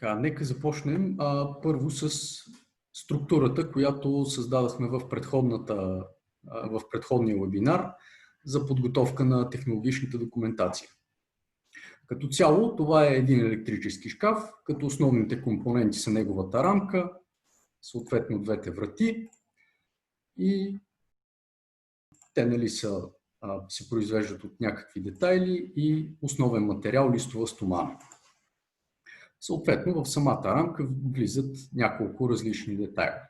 Нека започнем първо с структурата, която създадахме в предходния вебинар за подготовка на технологичната документация. Като цяло, това е един електрически шкаф, като основните компоненти са неговата рамка, съответно двете врати и те се произвеждат от някакви детайли и основен материал листова стомана. Съответно, в самата рамка влизат няколко различни детайли.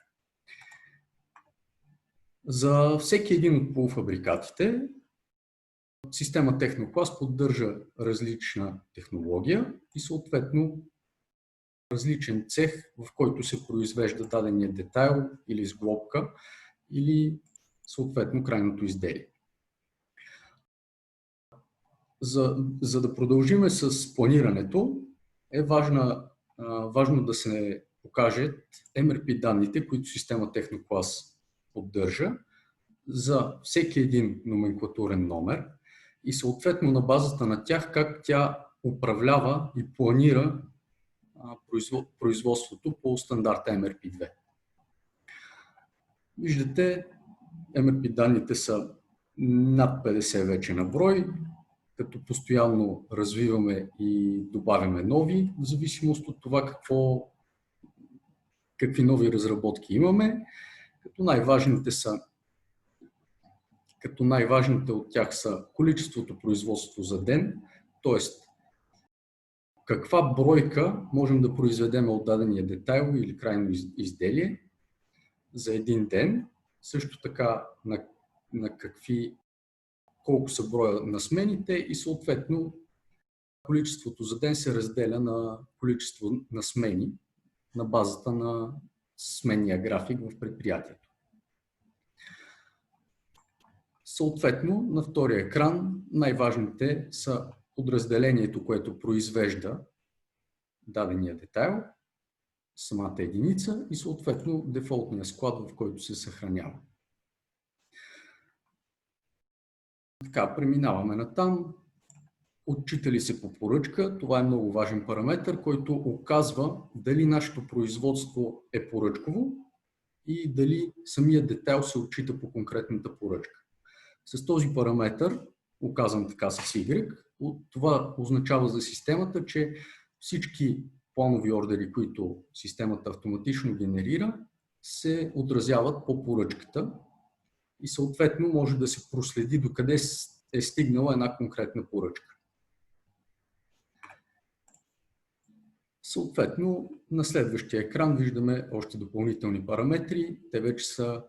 За всеки един от полуфабрикатите система Техноклас поддържа различна технология и съответно различен цех, в който се произвежда дадения детайл или сглобка или съответно крайното изделие. За да продължим с планирането, е важно да се покажат MRP данните, които система Техноклас поддържа за всеки един номенклатурен номер и съответно на базата на тях как тя управлява и планира производството по стандарта MRP2. Виждате, MRP данните са над 50 вече на брой, като постоянно развиваме и добавяме нови, в зависимост от това какви нови разработки имаме, като най-важните от тях са количеството производство за ден, т.е. каква бройка можем да произведем от дадения детайл или крайно изделие за един ден, също така колко са броя на смените и съответно количеството за ден се разделя на количество на смени на базата на сменния график в предприятието. Съответно, на втория екран най-важните са подразделението, което произвежда дадения детайл, самата единица и съответно дефолтния склад, в който се съхранява. Така, преминаваме натам. Отчита ли се по поръчка? Това е много важен параметр, който оказва дали нашето производство е поръчково и дали самият детайл се отчита по конкретната поръчка. С този параметр, оказан така с Y, това означава за системата, че всички планови ордери, които системата автоматично генерира, се отразяват по поръчката и съответно може да се проследи докъде е стигнала една конкретна поръчка. Съответно, на следващия екран виждаме още допълнителни параметри. Те вече са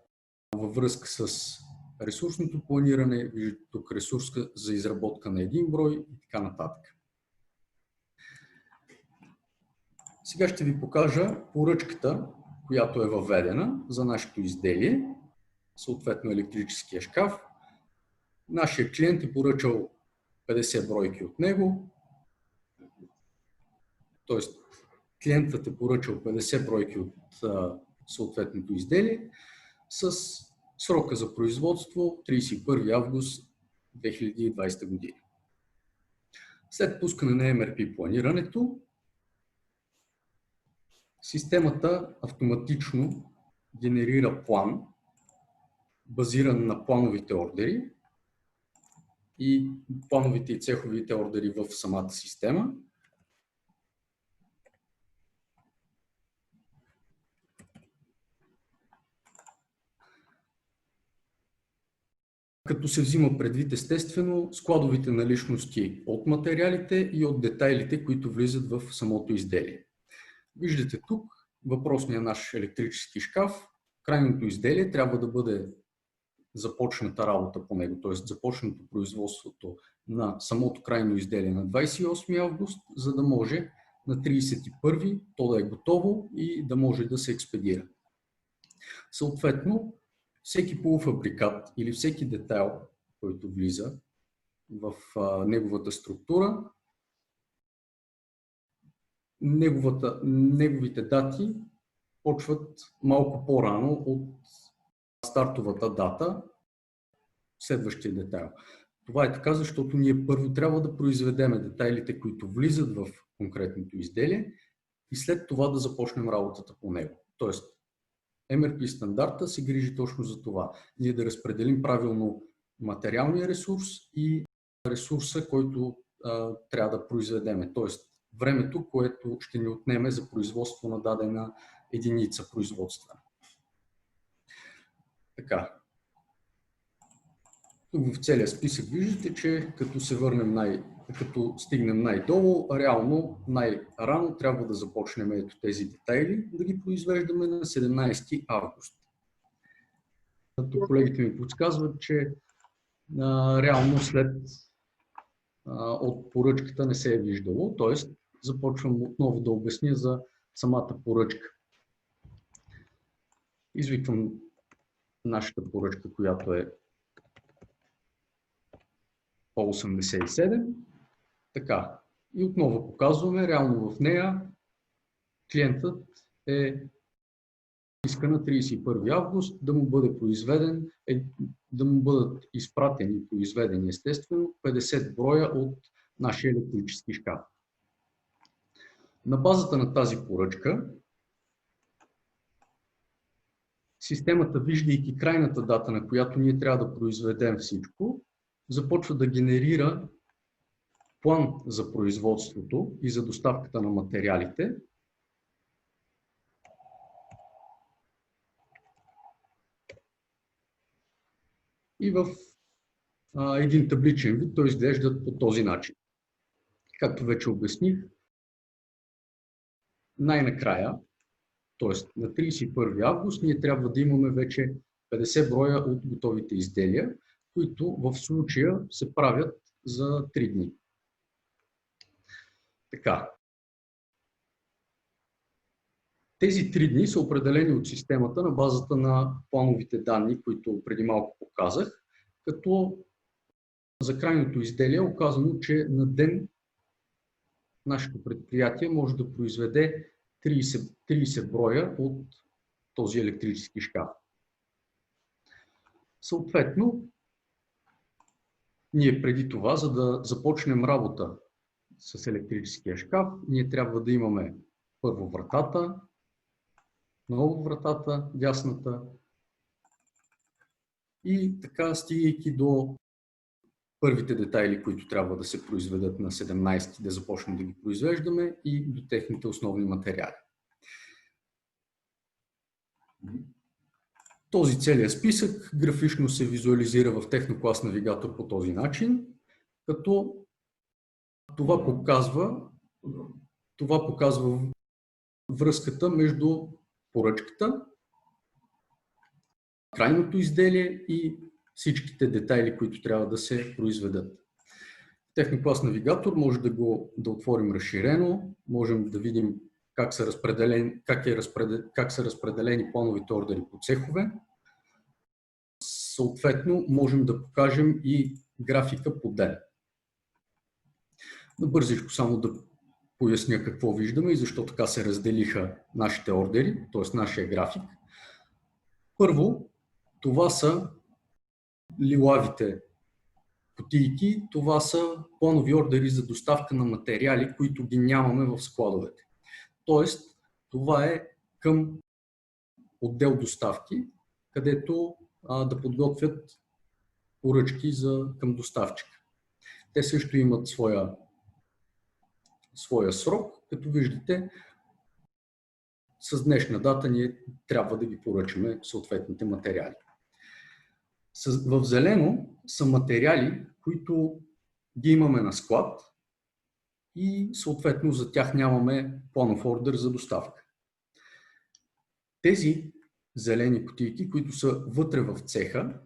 във връзка с ресурсното планиране, виждате тук ресурска за изработка на един брой и така нататък. Сега ще ви покажа поръчката, която е въведена за нашето изделие, съответно електрическия шкаф. Нашия клиент е поръчал 50 бройки от него, т.е. клиентът е поръчал 50 бройки от съответното изделие с срока за производство 31 август 2020 година. След пускане на MRP планирането, системата автоматично генерира план, базиран на плановите ордери и плановите и цеховите ордери в самата система. Като се взима предвид естествено складовите наличности от материалите и от детайлите, които влизат в самото изделие. Виждате тук въпросния наш електрически шкаф. Крайното изделие трябва да бъде започната работа по него, т.е. започнато производството на самото крайно изделие на 28 август, за да може на 31 то да е готово и да може да се експедира. Съответно, всеки полуфабрикат или всеки детайл, който влиза в неговата структура, неговите дати почват малко по-рано от стартовата дата, следващия детайл. Това е така, защото ние първо трябва да произведем детайлите, които влизат в конкретното изделие. и след това да започнем работата по него. Тоест, MRP стандарта се грижи точно за това. Ние да разпределим правилно материалния ресурс и ресурса, който трябва да произведеме. Тоест, времето, което ще ни отнеме за производство на дадена единица производства. Така. Тук в целия списък виждате, че като стигнем най-долу, реално най-рано трябва да започнем ето тези детайли, да ги произвеждаме на 17 август. Тук колегите ми подсказват, че реално след от поръчката не се е виждало, т.е. започвам отново да обясня за самата поръчка. Извиквам нашата поръчка, която е по 87. Така. И отново показваме, реално в нея клиентът иска на 31 август да му бъде произведен, да му бъдат изпратени и произведени естествено 50 броя от нашия електрически шкаф. На базата на тази поръчка системата, виждайки крайната дата, на която ние трябва да произведем всичко, започва да генерира план за производството и за доставката на материалите. И в един табличен вид той изглежда по този начин. Както вече обясних, най-накрая, т.е. на 31 август, ние трябва да имаме вече 50 броя от готовите изделия, които в случая се правят за 3 дни. Така. Тези 3 дни са определени от системата на базата на плановите данни, които преди малко показах, като за крайното изделие е оказано, че на ден нашето предприятие може да произведе 30 броя от този електрически шкаф. Съответно, ние преди това, за да започнем работа с електрическия шкаф, ние трябва да имаме първо вратата, много вратата, дясната, и така стигайки до първите детайли, които трябва да се произведат на 17, да започнем да ги произвеждаме, и до техните основни материали. Този целият списък графично се визуализира в Техноклас Навигатор по този начин, като това показва връзката между поръчката, крайното изделие и всичките детайли, които трябва да се произведат. Техноклас Навигатор може да отворим разширено, можем да видим как са разпределени плановите ордери по цехове. Съответно, можем да покажем и графика по ден. Набързичко само да поясня какво виждаме и защо така се разделиха нашите ордери, т.е. нашия график. Първо, това са лилавите кутийки, това са планови ордери за доставка на материали, които ги нямаме в складовете. Тоест, това е към отдел доставки, където да подготвят поръчки към доставчика. Те също имат своя срок, като виждате, с днешна дата ние трябва да ги поръчаме съответните материали. В зелено са материали, които ги имаме на склад и съответно за тях нямаме планов ордер за доставка. Тези зелени кутийки, които са вътре в цеха,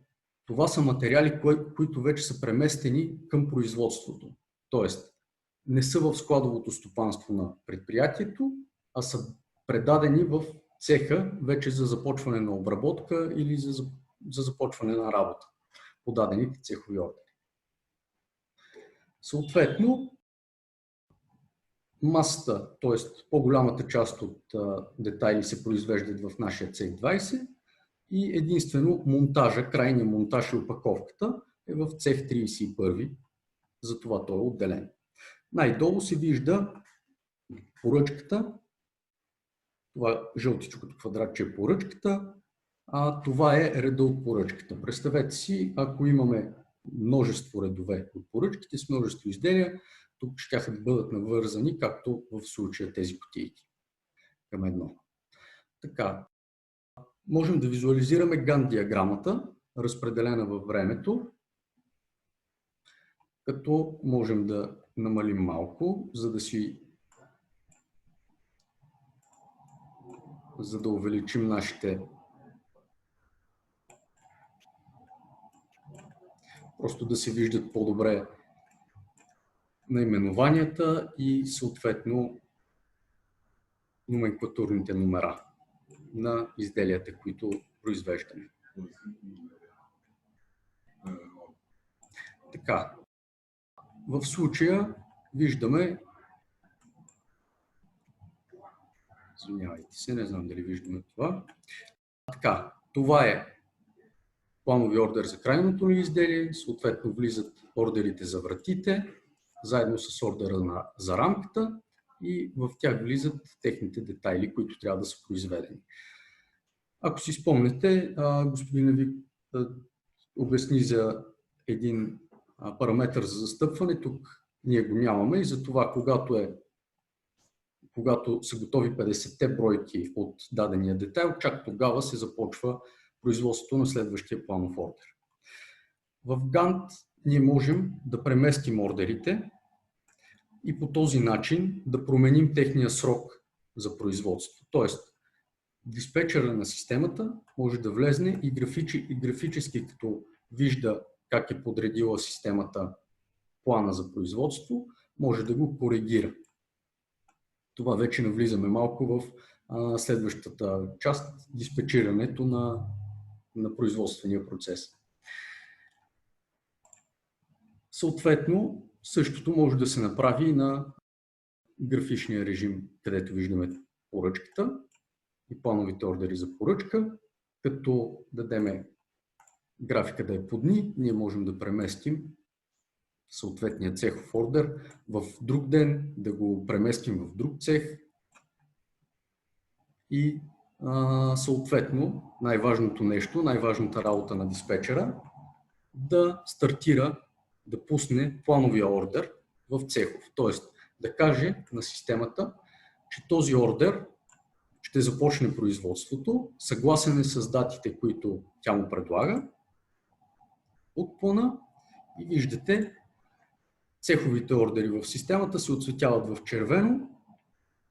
това са материали, които вече са преместени към производството. Тоест, не са в складовото стопанство на предприятието, а са предадени в цеха вече за започване на обработка или за започване на работа по дадените цехови ордери. Съответно, масата, т.е. по-голямата част от детайли се произвеждат в нашия цех 20 и единствено монтажа, крайния монтаж и опаковката е в цех 31, затова той е отделен. Най-долу се вижда поръчката Това жълтичкото квадратче е поръчката, а това е реда от поръчката. Представете си, ако имаме множество редове от поръчките с множество изделия, тук ще бъдат навързани, както в случая тези кутийки към едно. Така, можем да визуализираме Гант диаграмата, разпределена във времето, като можем да намалим малко, за да увеличим нашите просто да се виждат по-добре наименованията и съответно номенклатурните номера на изделията, които произвеждаме. Така, в случая виждаме, извинявайте се, не знам дали виждаме това. Така, това е планови ордер за крайното ни изделие, съответно влизат ордерите за вратите, заедно с ордера за рамката и в тях влизат техните детайли, които трябва да са произведени. Ако си спомнете, господин ви обясни за един параметър за застъпване, тук ние го нямаме и затова когато са готови 50-те бройки от дадения детайл, чак тогава се започва производството на следващия планов ордер. В Гант ние можем да преместим ордерите и по този начин да променим техния срок за производство. Тоест, диспетчера на системата може да влезне и графически, като вижда как е подредила системата плана за производство, може да го коригира. Това вече навлизаме малко в следващата част, диспетчирането на производствения процес. Съответно, същото може да се направи и на графичния режим, където виждаме поръчката и плановите ордери за поръчка. Като дадеме графика да е по дни, ние можем да преместим съответния цехов ордер в друг ден, да го преместим в друг цех и съответно най-важното нещо, най-важната работа на диспетчера да стартира, да пусне плановия ордер в цехов. Тоест да каже на системата, че този ордер ще започне производството, съгласен е с датите, които тя му предлага от плана и виждате, цеховите ордери в системата се отсветяват в червено,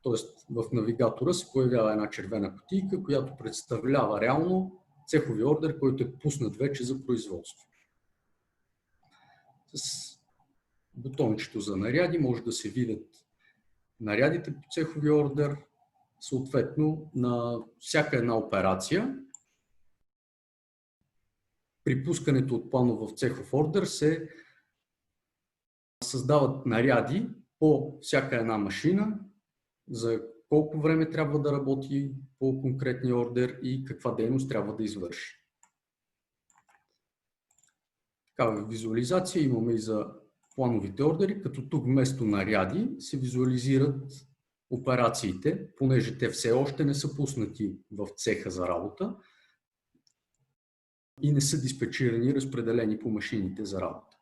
т.е. в навигатора се появява една червена кутийка, която представлява реално цехови ордер, който е пуснат вече за производство. С бутончето за наряди може да се видят нарядите по цехови ордер, съответно на всяка една операция. При пускането от планов в цехов ордер се създават наряди по всяка една машина, за колко време трябва да работи по конкретния ордер и каква дейност трябва да извърши. Такава визуализация имаме и за плановите ордери, като тук вместо наряди се визуализират операциите, понеже те все още не са пуснати в цеха за работа и не са диспетчирани и разпределени по машините за работа.